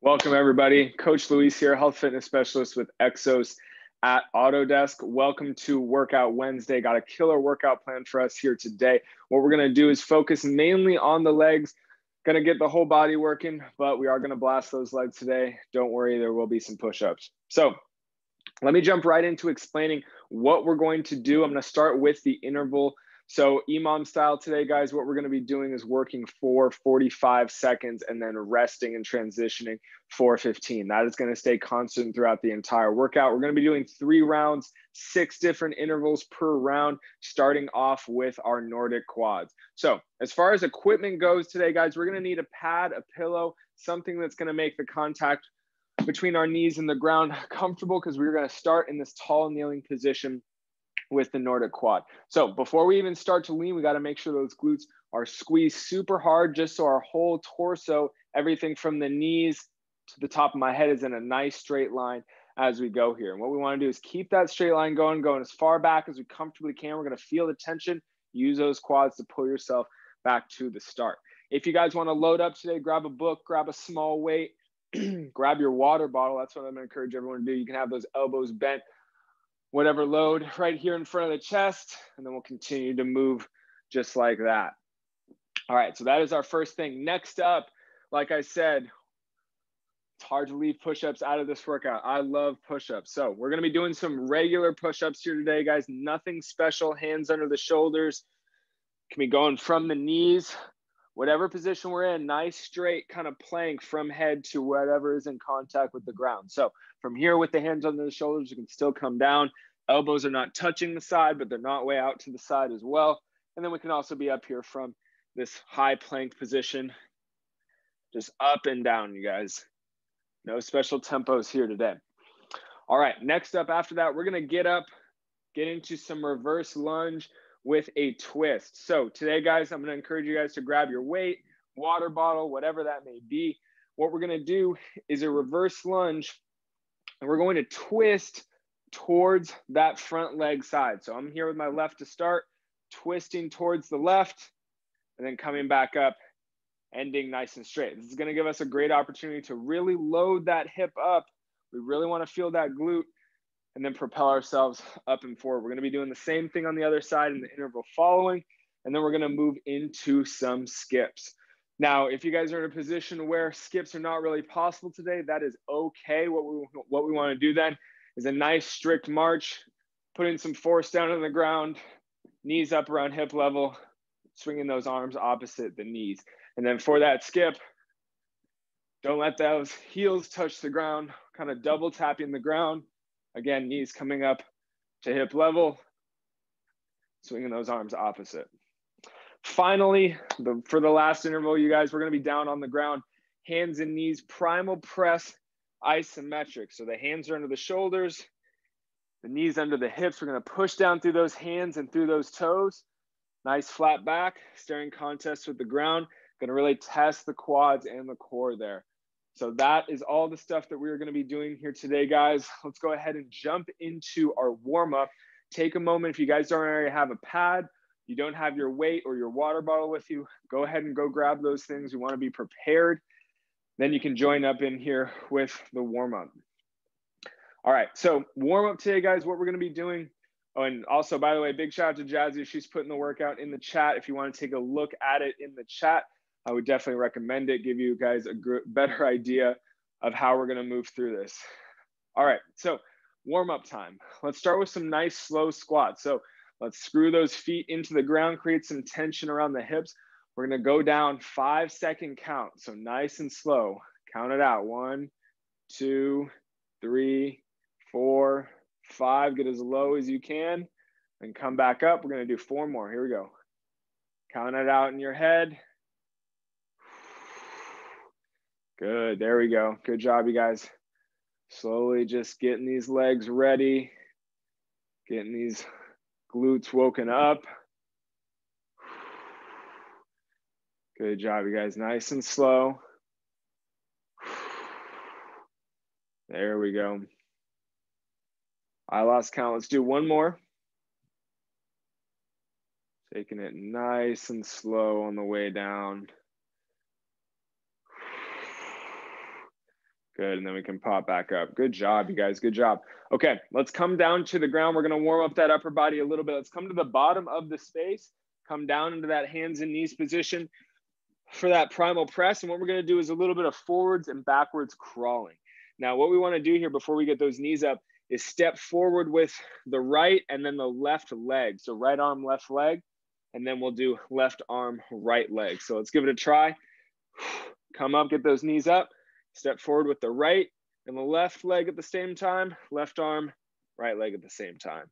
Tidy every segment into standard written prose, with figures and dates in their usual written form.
Welcome everybody. Coach Luis here, health fitness specialist with Exos at Autodesk. Welcome to Workout Wednesday. Got a killer workout plan for us here today. What we're gonna do is focus mainly on the legs. Gonna get the whole body working, but we are gonna blast those legs today. Don't worry, there will be some push-ups. So let me jump right into explaining what we're going to do. I'm gonna start with the interval. So EMOM style today, guys, what we're gonna be doing is working for 45 seconds and then resting and transitioning for 15. That is gonna stay constant throughout the entire workout. We're gonna be doing 3 rounds, 6 different intervals per round, starting off with our Nordic quads. So as far as equipment goes today, guys, we're gonna need a pad, a pillow, something that's gonna make the contact between our knees and the ground comfortable, because we're gonna start in this tall kneeling position with the Nordic quad. So before we even start to lean, we got to make sure those glutes are squeezed super hard, just so our whole torso, everything from the knees to the top of my head, is in a nice straight line as we go here. And what we want to do is keep that straight line going as far back as we comfortably can. We're going to feel the tension, use those quads to pull yourself back to the start. If you guys want to load up today, grab a book, grab a small weight, grab your water bottle. That's what I'm going to encourage everyone to do. You can have those elbows bent, whatever load right here in front of the chest, and then we'll continue to move just like that. All right, so that is our first thing. Next up, like I said, it's hard to leave push-ups out of this workout. I love push-ups. So we're gonna be doing some regular push-ups here today, guys. Nothing special, hands under the shoulders. Can be going from the knees, whatever position we're in, nice straight kind of plank from head to whatever is in contact with the ground. So from here with the hands under the shoulders, you can still come down. Elbows are not touching the side, but they're not way out to the side as well. And then we can also be up here from this high plank position, just up and down, you guys. No special tempos here today. All right, next up after that, we're gonna get up, get into some reverse lunge with a twist. So today, guys, I'm gonna encourage you guys to grab your weight, water bottle, whatever that may be. What we're gonna do is a reverse lunge, and we're going to twist towards that front leg side. So I'm here with my left to start, twisting towards the left, and then coming back up, ending nice and straight. This is gonna give us a great opportunity to really load that hip up. We really wanna feel that glute, and then propel ourselves up and forward. We're gonna be doing the same thing on the other side in the interval following, and then we're gonna move into some skips. Now, if you guys are in a position where skips are not really possible today, that is okay. What we wanna do then is a nice strict march, putting some force down on the ground, knees up around hip level, swinging those arms opposite the knees. And then for that skip, don't let those heels touch the ground, kind of double tapping the ground. Again, knees coming up to hip level, swinging those arms opposite. Finally, for the last interval, you guys, we're gonna be down on the ground, hands and knees, primal press, isometric. So the hands are under the shoulders, the knees under the hips. We're gonna push down through those hands and through those toes. Nice flat back, staring contest with the ground. Gonna really test the quads and the core there. So that is all the stuff that we're gonna be doing here today, guys. Let's go ahead and jump into our warm-up. Take a moment, if you guys don't already have a pad, you don't have your weight or your water bottle with you, go ahead and go grab those things. You wanna be prepared. Then you can join up in here with the warm-up. All right, so warm-up today, guys, what we're gonna be doing. Oh, and also, by the way, big shout out to Jazzy. She's putting the workout in the chat. If you wanna take a look at it in the chat, I would definitely recommend it, give you guys a better idea of how we're gonna move through this. All right, so warm-up time. Let's start with some nice slow squats. So let's screw those feet into the ground, create some tension around the hips. We're gonna go down 5-second count. So nice and slow. Count it out. 1, 2, 3, 4, 5. Get as low as you can and come back up. We're gonna do 4 more. Here we go. Count it out in your head. Good, there we go. Good job, you guys. Slowly just getting these legs ready, getting these glutes woken up. Good job, you guys. Nice and slow. There we go. I lost count. Let's do 1 more. Taking it nice and slow on the way down. Good, and then we can pop back up. Good job, you guys, good job. Okay, let's come down to the ground. We're gonna warm up that upper body a little bit. Let's come to the bottom of the space, come down into that hands and knees position for that primal press. And what we're gonna do is a little bit of forwards and backwards crawling. Now, what we wanna do here before we get those knees up is step forward with the right and then the left leg. So right arm, left leg, and then we'll do left arm, right leg. So let's give it a try. Come up, get those knees up, step forward with the right and the left leg at the same time, left arm, right leg at the same time.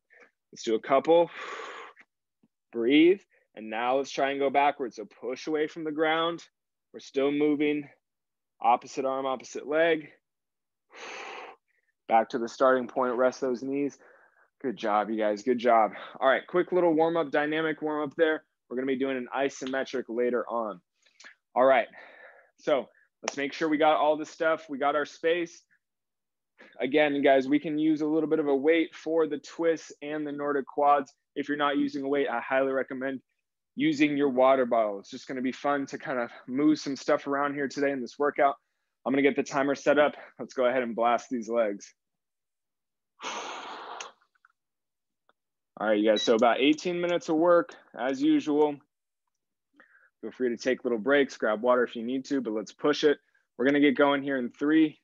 Let's do a couple. Breathe. And now let's try and go backwards. So push away from the ground. We're still moving. Opposite arm, opposite leg. Back to the starting point, rest those knees. Good job, you guys, good job. All right, quick little warm-up, dynamic warm-up there. We're gonna be doing an isometric later on. All right, so let's make sure we got all the stuff. We got our space. Again, guys, we can use a little bit of a weight for the twists and the Nordic quads. If you're not using a weight, I highly recommend using your water bottle. It's just gonna be fun to kind of move some stuff around here today in this workout. I'm gonna get the timer set up. Let's go ahead and blast these legs. All right, you guys, so about 18 minutes of work as usual. Feel free to take little breaks, grab water if you need to, but let's push it. We're gonna get going here in 3,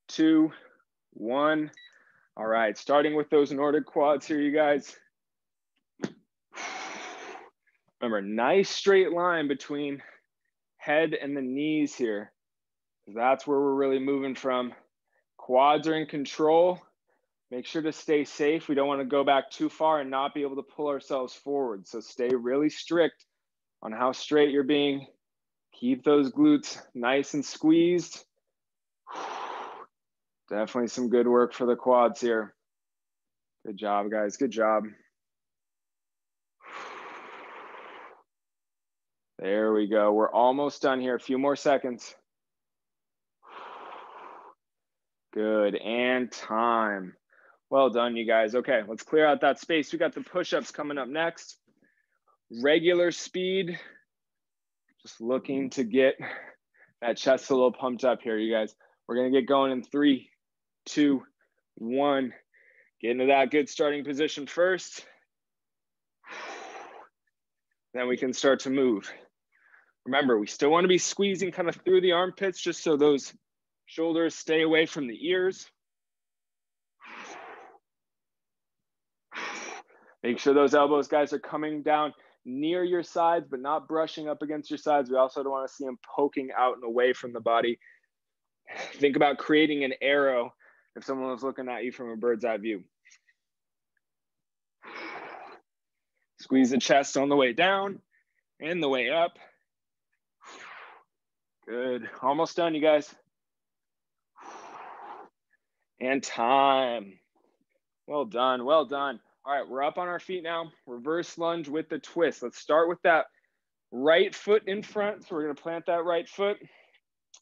2, 1. All right, starting with those Nordic quads here, you guys. Remember, nice straight line between head and the knees here. That's where we're really moving from. Quads are in control. Make sure to stay safe. We don't want to go back too far and not be able to pull ourselves forward. So stay really strict on how straight you're being. Keep those glutes nice and squeezed. Definitely some good work for the quads here. Good job, guys. Good job. There we go. We're almost done here. A few more seconds. Good, and time. Well done, you guys. Okay, let's clear out that space. We got the push-ups coming up next. Regular speed. Just looking to get that chest a little pumped up here, you guys. We're gonna get going in 3, 2, 1. Get into that good starting position first. Then we can start to move. Remember, we still wanna be squeezing kind of through the armpits just so those shoulders stay away from the ears. Make sure those elbows, guys, are coming down near your sides, but not brushing up against your sides. We also don't want to see them poking out and away from the body. Think about creating an arrow if someone was looking at you from a bird's eye view. Squeeze the chest on the way down and the way up. Good. Almost done, you guys. And time. Well done, well done. All right, we're up on our feet now. Reverse lunge with the twist. Let's start with that right foot in front. So we're gonna plant that right foot,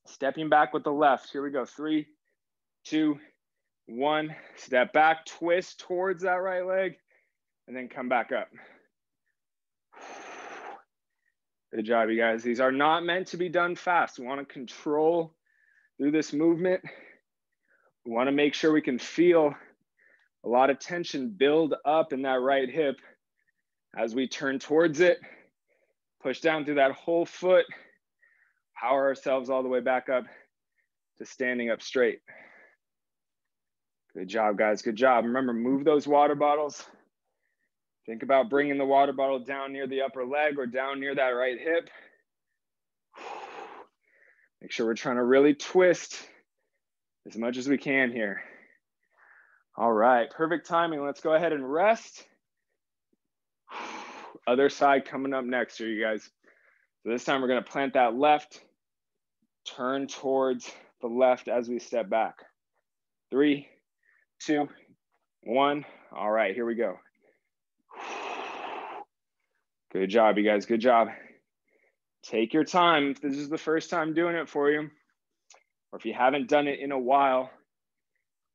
stepping back with the left. Here we go, 3, 2, 1. Step back, twist towards that right leg, and then come back up. Good job, you guys. These are not meant to be done fast. We wanna control through this movement. We wanna make sure we can feel a lot of tension build up in that right hip as we turn towards it. Push down through that whole foot. Power ourselves all the way back up to standing up straight. Good job, guys. Good job. Remember, move those water bottles. Think about bringing the water bottle down near the upper leg or down near that right hip. Make sure we're trying to really twist as much as we can here. All right, perfect timing. Let's go ahead and rest. Other side coming up next here, you guys. So this time we're gonna plant that left, turn towards the left as we step back. 3, 2, 1. All right, here we go. Good job, you guys, good job. Take your time if this is the first time doing it for you, or if you haven't done it in a while.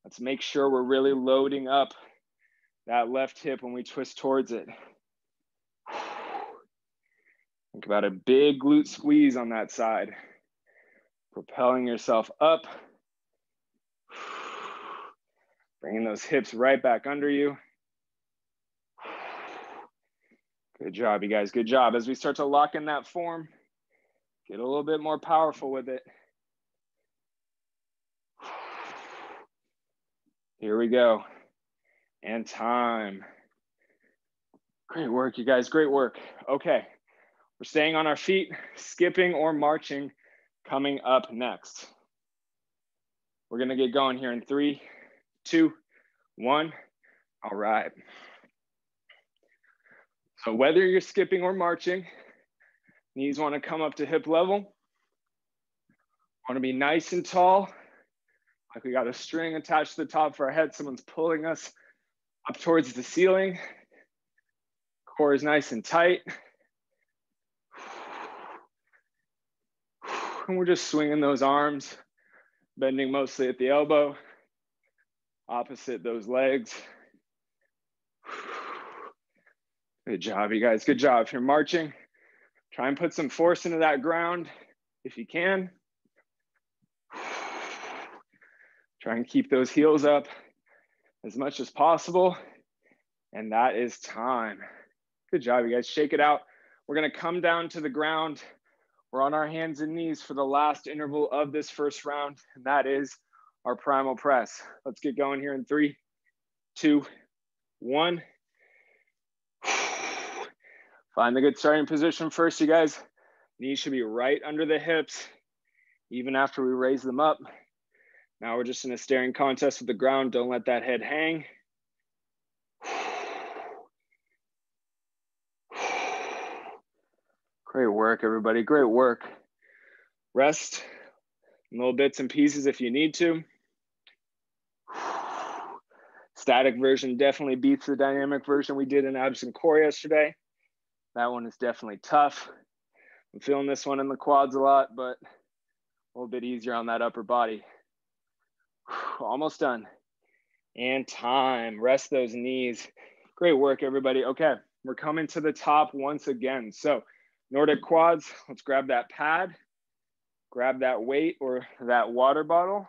Let's make sure we're really loading up that left hip when we twist towards it. Think about a big glute squeeze on that side. Propelling yourself up Bringing those hips right back under you. Good job, you guys. Good job. As we start to lock in that form, get a little bit more powerful with it. Here we go. And time. Great work, you guys. Great work. Okay. We're staying on our feet, skipping or marching coming up next. We're going to get going here in 3, 2, 1. All right. So whether you're skipping or marching, knees want to come up to hip level. Want to be nice and tall, like we got a string attached to the top of our head. Someone's pulling us up towards the ceiling. Core is nice and tight. And we're just swinging those arms, bending mostly at the elbow, opposite those legs. Good job, you guys. Good job. If you're marching, try and put some force into that ground if you can. Try and keep those heels up as much as possible. And that is time. Good job, you guys. Shake it out. We're going to come down to the ground. We're on our hands and knees for the last interval of this first round, and that is our primal press. Let's get going here in 3, 2, 1. Find the good starting position first, you guys. Knees should be right under the hips, even after we raise them up. Now we're just in a staring contest with the ground. Don't let that head hang. Great work, everybody. Great work. Rest in little bits and pieces if you need to. Static version definitely beats the dynamic version we did in abs and core yesterday. That one is definitely tough. I'm feeling this one in the quads a lot, but a little bit easier on that upper body. Almost done. And time. Rest those knees. Great work, everybody. Okay, we're coming to the top once again. So Nordic quads, let's grab that pad, grab that weight or that water bottle.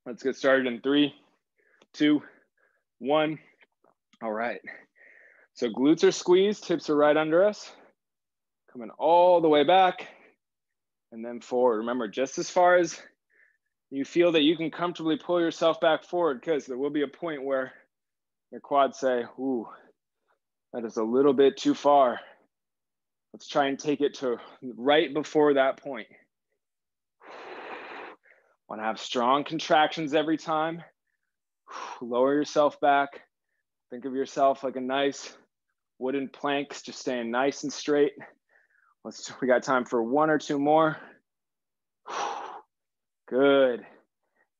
Let's get started in 3, 2, 1. All right. So glutes are squeezed, hips are right under us. Coming all the way back and then forward. Remember, just as far as you feel that you can comfortably pull yourself back forward, because there will be a point where your quads say, ooh, that is a little bit too far. Let's try and take it to right before that point. Want to have strong contractions every time. Lower yourself back. Think of yourself like a nice wooden plank, just staying nice and straight. We got time for 1 or 2 more. Good.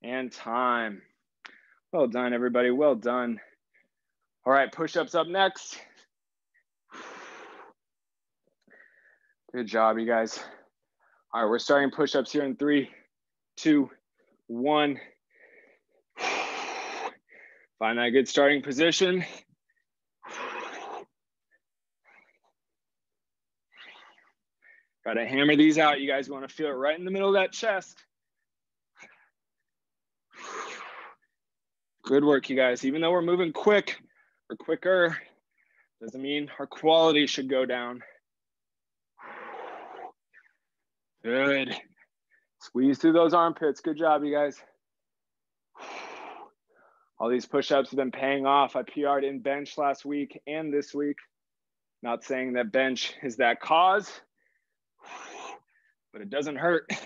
And time. Well done, everybody. Well done. All right, push-ups up next. Good job, you guys. All right, we're starting push-ups here in 3, 2, 1. Find that good starting position. Got to hammer these out. You guys want to feel it right in the middle of that chest. Good work, you guys. Even though we're moving quick or quicker, doesn't mean our quality should go down. Good. Squeeze through those armpits. Good job, you guys. All these push-ups have been paying off. I PR'd in bench last week and this week. Not saying that bench is that cause, but it doesn't hurt. So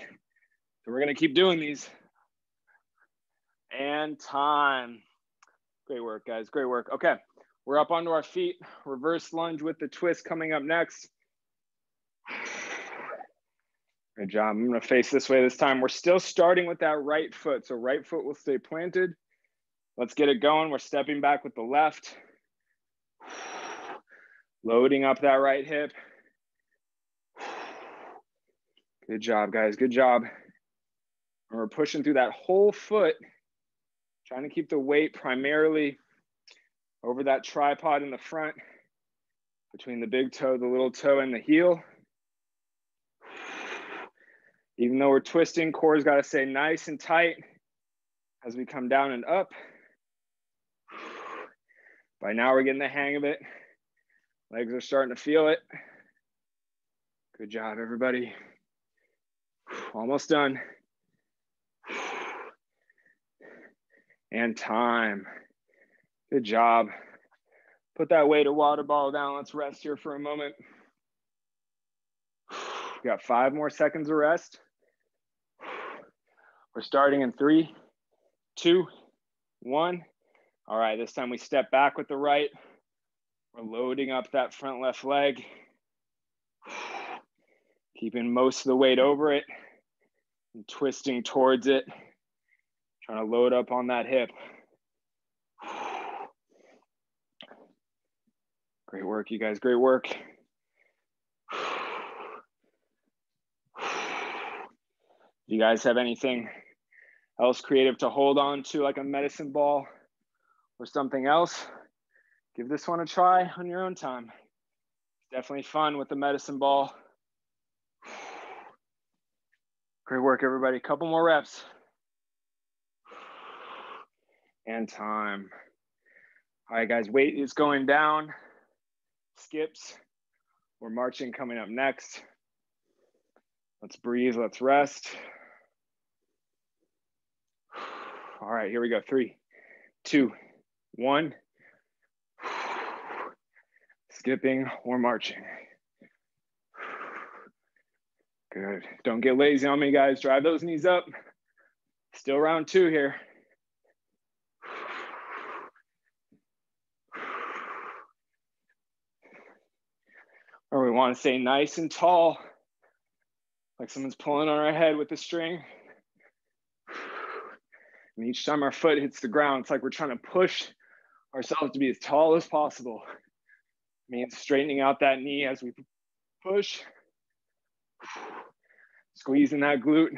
we're gonna keep doing these. And time. Great work, guys, great work. Okay, we're up onto our feet. Reverse lunge with the twist coming up next. Good job, I'm gonna face this way this time. We're still starting with that right foot. So right foot will stay planted. Let's get it going. We're stepping back with the left. Loading up that right hip. Good job, guys, good job. And we're pushing through that whole foot, trying to keep the weight primarily over that tripod in the front, between the big toe, the little toe, and the heel. Even though we're twisting, core's got to stay nice and tight as we come down and up. By now we're getting the hang of it. Legs are starting to feel it. Good job, everybody. Almost done. And time. Good job. Put that weight or water bottle down. Let's rest here for a moment. We got 5 more seconds of rest. We're starting in 3, 2, 1. All right, this time we step back with the right. We're loading up that front left leg. Keeping most of the weight over it and twisting towards it. Trying to load up on that hip. Great work, you guys, great work. You guys have anything else creative to hold on to, like a medicine ball or something else? Give this one a try on your own time. It's definitely fun with the medicine ball. Great work, everybody. Couple more reps. And time. All right, guys, weight is going down. Skips. We're marching coming up next. Let's breathe, let's rest. All right, here we go. 3, 2, 1. Skipping or marching. Good. Don't get lazy on me, guys. Drive those knees up. Still round 2 here. Or we want to stay nice and tall, like someone's pulling on our head with the string. And each time our foot hits the ground, it's like we're trying to push ourselves to be as tall as possible. It means straightening out that knee as we push. Squeezing that glute.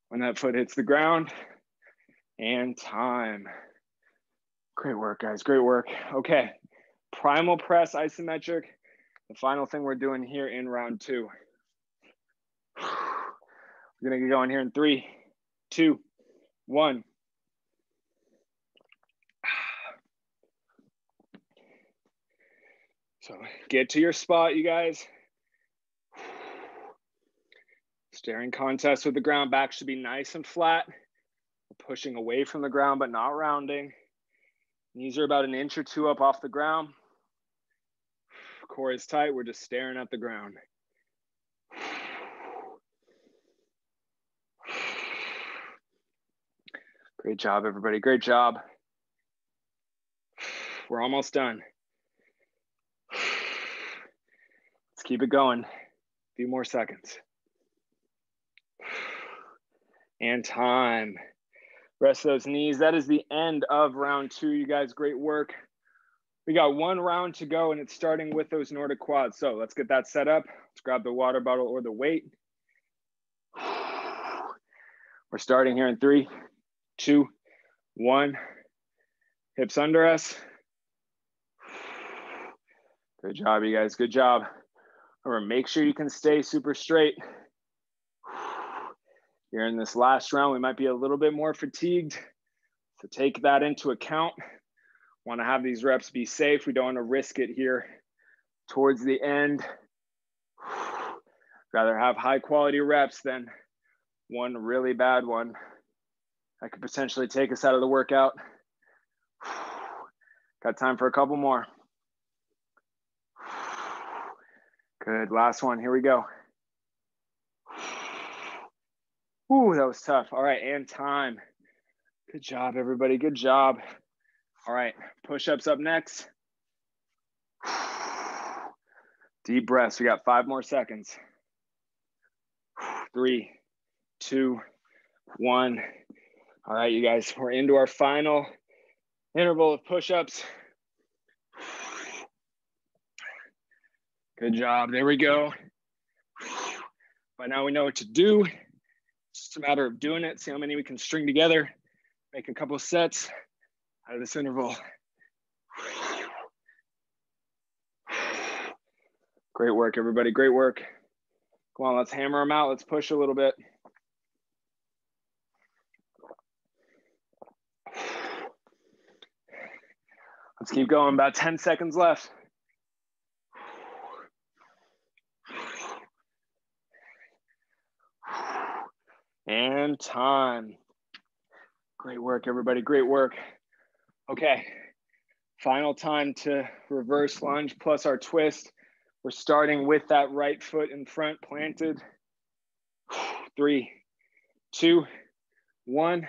When that foot hits the ground. And time. Great work, guys, great work. Okay, primal press isometric. The final thing we're doing here in round 2. We're gonna get going here in 3, 2, 1. So get to your spot, you guys. Staring contest with the ground. Back should be nice and flat. We're pushing away from the ground, but not rounding. Knees are about 1 inch or 2 up off the ground. Core is tight. We're just staring at the ground. Great job, everybody. Great job. We're almost done. Let's keep it going. A few more seconds. And time. Rest those knees. That is the end of round 2, you guys. Great work. We got 1 round to go, and it's starting with those Nordic quads. So let's get that set up. Let's grab the water bottle or the weight. We're starting here in 3, 2, 1. Hips under us. Good job, you guys. Good job. Remember, make sure you can stay super straight. Here in this last round, we might be a little bit more fatigued. So take that into account. Want to have these reps be safe. We don't want to risk it here towards the end. Rather have high quality reps than one really bad one that could potentially take us out of the workout. Got time for a couple more. Good, last one, here we go. Ooh, that was tough. All right, and time. Good job, everybody, good job. All right, push-ups up next. Deep breaths, we got 5 more seconds. 3, 2, 1. All right, you guys, we're into our final interval of push-ups. Good job, there we go. By now we know what to do. It's just a matter of doing it, see how many we can string together, make a couple sets out of this interval. Great work, everybody, great work. Come on, let's hammer them out. Let's push a little bit. Let's keep going, about 10 seconds left. And time. Great work, everybody, great work. Okay, final time to reverse lunge plus our twist. We're starting with that right foot in front planted. 3, 2, 1.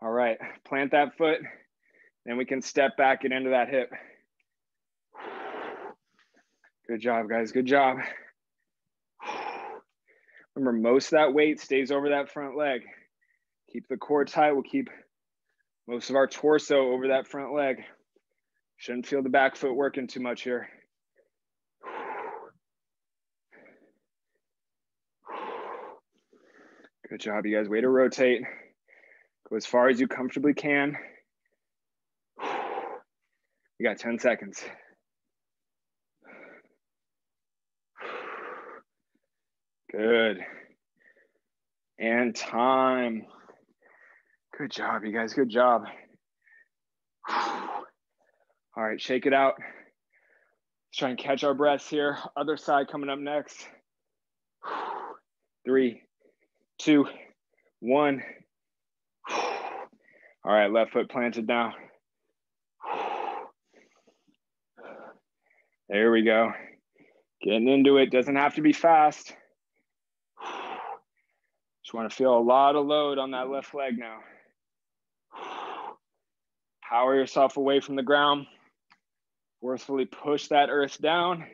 All right, plant that foot. Then we can step back and into that hip. Good job, guys, good job. Remember, most of that weight stays over that front leg. Keep the core tight. We'll keep most of our torso over that front leg. Shouldn't feel the back foot working too much here. Good job, you guys. Way to rotate. Go as far as you comfortably can. You got 10 seconds. Good. And time. Good job, you guys. Good job. All right, shake it out. Let's try and catch our breaths here. Other side coming up next. 3, 2, 1. All right, left foot planted now. There we go. Getting into it. Doesn't have to be fast. Just want to feel a lot of load on that left leg now. Power yourself away from the ground. Forcefully push that earth down.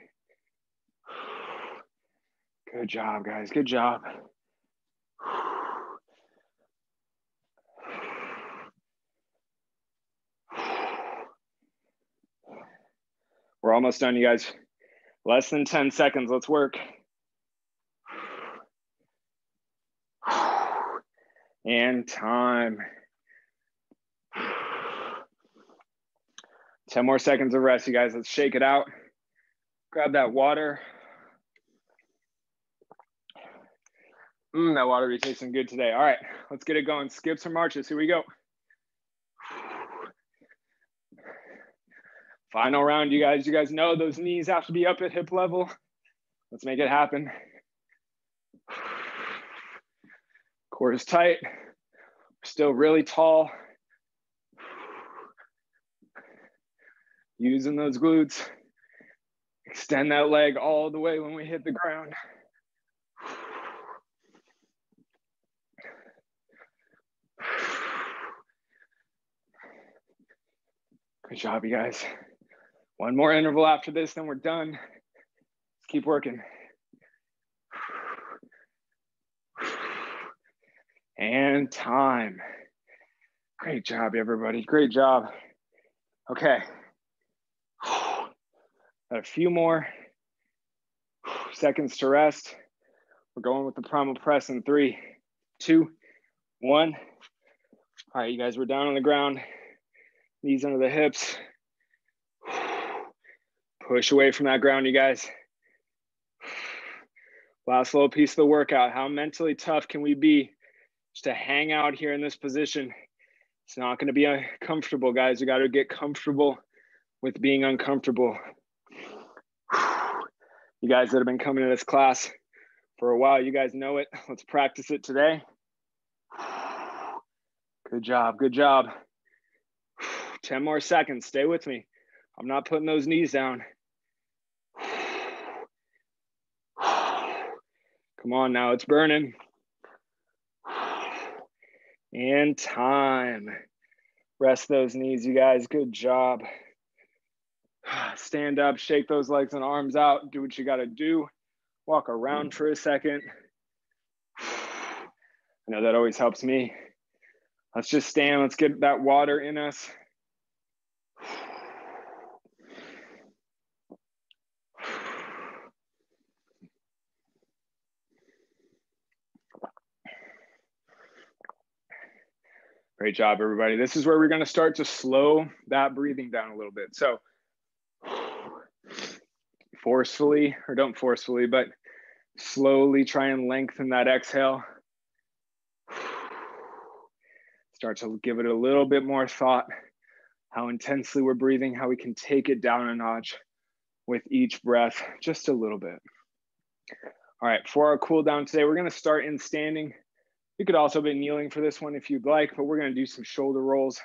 Good job, guys. Good job. We're almost done, you guys. Less than 10 seconds. Let's work. And time. 10 more seconds of rest, you guys. Let's shake it out. Grab that water. That water be tasting good today. All right, let's get it going. Skips or marches. Here we go. Final round, you guys. You guys know those knees have to be up at hip level. Let's make it happen. Core is tight. We're still really tall. Using those glutes. Extend that leg all the way when we hit the ground. Good job, you guys. One more interval after this, then we're done. Let's keep working. And time. Great job, everybody. Great job. Okay. Got a few more seconds to rest. We're going with the primal press in 3, 2, 1. All right, you guys, we're down on the ground. Knees under the hips. Push away from that ground, you guys. Last little piece of the workout. How mentally tough can we be just to hang out here in this position? It's not going to be comfortable, guys. You got to get comfortable with being uncomfortable. You guys that have been coming to this class for a while, you guys know it. Let's practice it today. Good job. Good job. 10 more seconds. Stay with me. I'm not putting those knees down. Come on now, it's burning. And time. Rest those knees, you guys. Good job. Stand up, shake those legs and arms out. Do what you got to do. Walk around for a second. I know that always helps me. Let's just stand. Let's get that water in us. Great job, everybody. This is where we're going to start to slow that breathing down a little bit. So forcefully, or don't forcefully, but Slowly try and lengthen that exhale. Start to give it a little bit more thought, how intensely we're breathing, how we can take it down a notch with each breath, just a little bit. All right, for our cool down today, we're gonna start in standing. You could also be kneeling for this one if you'd like, but we're gonna do some shoulder rolls.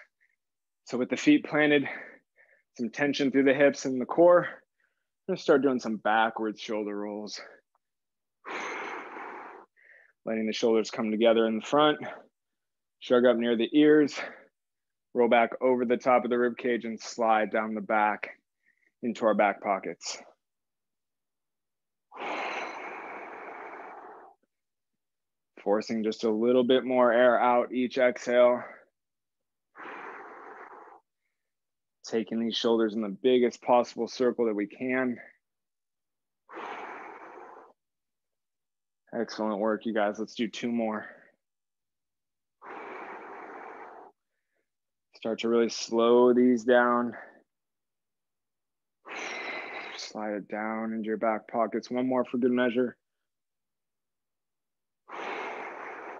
So with the feet planted, some tension through the hips and the core, I'm gonna start doing some backwards shoulder rolls. Letting the shoulders come together in the front, shrug up near the ears, roll back over the top of the rib cage and slide down the back into our back pockets. Forcing just a little bit more air out each exhale. Taking these shoulders in the biggest possible circle that we can. Excellent work, you guys. Let's do 2 more. Start to really slow these down. Slide it down into your back pockets. 1 more for good measure.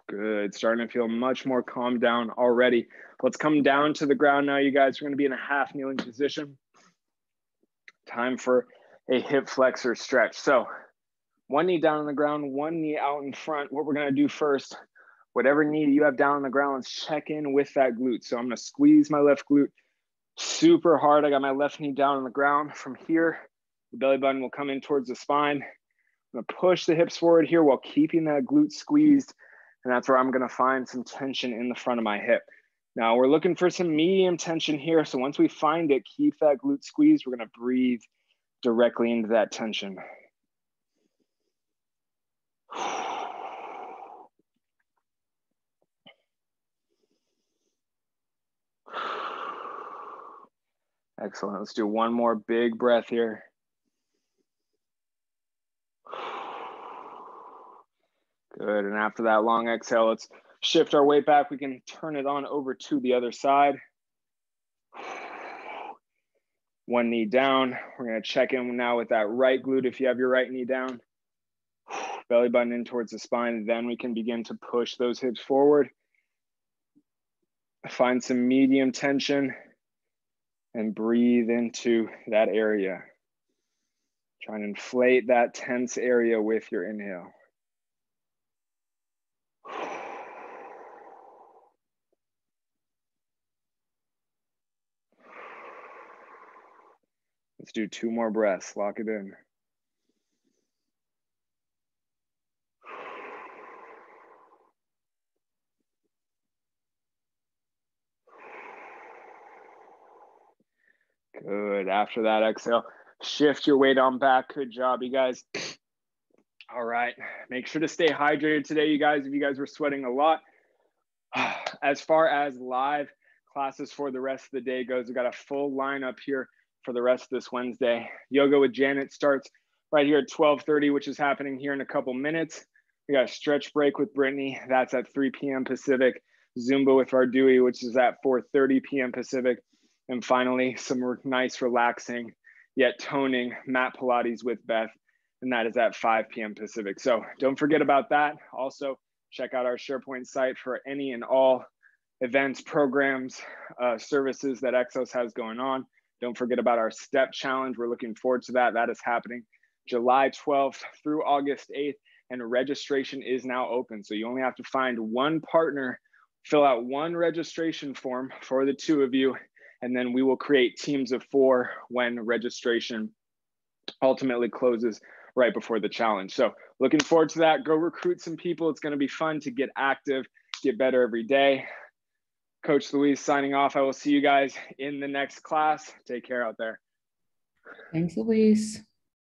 Good, starting to feel much more calmed down already. Let's come down to the ground now, you guys. We're gonna be in a half kneeling position. Time for a hip flexor stretch. So 1 knee down on the ground, 1 knee out in front. What we're gonna do first, whatever knee you have down on the ground, let's check in with that glute. So I'm gonna squeeze my left glute super hard. I got my left knee down on the ground. From here, the belly button will come in towards the spine. I'm gonna push the hips forward here while keeping that glute squeezed. And that's where I'm gonna find some tension in the front of my hip. Now we're looking for some medium tension here. So once we find it, keep that glute squeezed. We're gonna breathe directly into that tension. Excellent, let's do 1 more big breath here. Good, and after that long exhale, let's shift our weight back. We can turn it on over to the other side. 1 knee down. We're gonna check in now with that right glute if you have your right knee down. Belly button in towards the spine. Then we can begin to push those hips forward. Find some medium tension and breathe into that area. Try and inflate that tense area with your inhale. Let's do 2 more breaths, lock it in. Good, after that exhale, shift your weight on back. Good job, you guys. All right, make sure to stay hydrated today, you guys, if you guys were sweating a lot. As far as live classes for the rest of the day goes, we've got a full lineup here for the rest of this Wednesday. Yoga with Janet starts right here at 12:30, which is happening here in a couple minutes. We got a stretch break with Brittany. That's at 3 p.m. Pacific. Zumba with Ardui, which is at 4:30 p.m. Pacific. And finally, some nice, relaxing, yet toning mat Pilates with Beth. And that is at 5 p.m. Pacific. So don't forget about that. Also, check out our SharePoint site for any and all events, programs, services that Exos has going on. Don't forget about our STEP challenge. We're looking forward to that. That is happening July 12th through August 8th, and registration is now open. So you only have to find 1 partner, fill out 1 registration form for the 2 of you, and then we will create teams of 4 when registration ultimately closes right before the challenge. So looking forward to that. Go recruit some people. It's going to be fun to get active, get better every day. Coach Luis signing off. I will see you guys in the next class. Take care out there. Thanks, Luis.